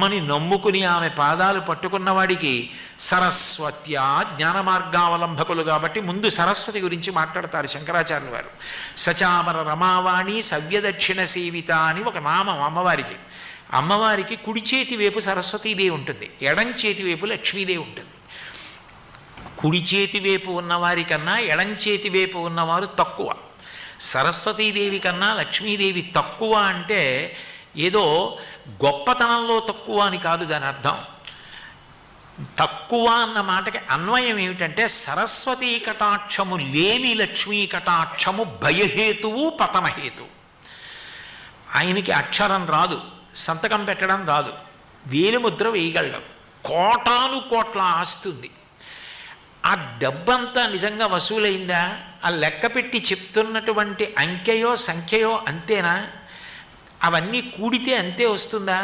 అమ్మని నమ్ముకుని ఆమె పాదాలు పట్టుకున్నవాడికి సరస్వత్యా జ్ఞాన మార్గావలంబకులు కాబట్టి ముందు సరస్వతి గురించి మాట్లాడతారు శంకరాచార్యులు వారు. సచామర రమావాణి సవ్యదక్షిణ సేవిత అని ఒక నామం అమ్మవారికి. అమ్మవారికి కుడి చేతి వైపు సరస్వతీదేవి ఉంటుంది, ఎడం చేతి వైపు లక్ష్మీదేవి ఉంటుంది. కుడి చేతి వైపు ఉన్నవారి కన్నా ఎడం చేతి వైపు ఉన్నవారు తక్కువ. సరస్వతీదేవి కన్నా లక్ష్మీదేవి తక్కువ అంటే ఏదో గొప్పతనంలో తక్కువ అని కాదు దాని అర్థం. తక్కువ అన్న మాటకి అన్వయం ఏమిటంటే సరస్వతీ కటాక్షము లేని లక్ష్మీ కటాక్షము భయహేతువు పతనహేతువు. ఆయనకి అక్షరం రాదు, సంతకం పెట్టడం రాదు, వేలిముద్ర వేయగలడం, కోటాను కోట్ల ఆస్తుంది. ఆ డబ్బంతా నిజంగా వసూలైందా? ఆ లెక్క పెట్టి చెప్తున్నటువంటి అంకెయో సంఖ్యయో అంతేనా? అవన్నీ కూడితే అంతే వస్తుందా?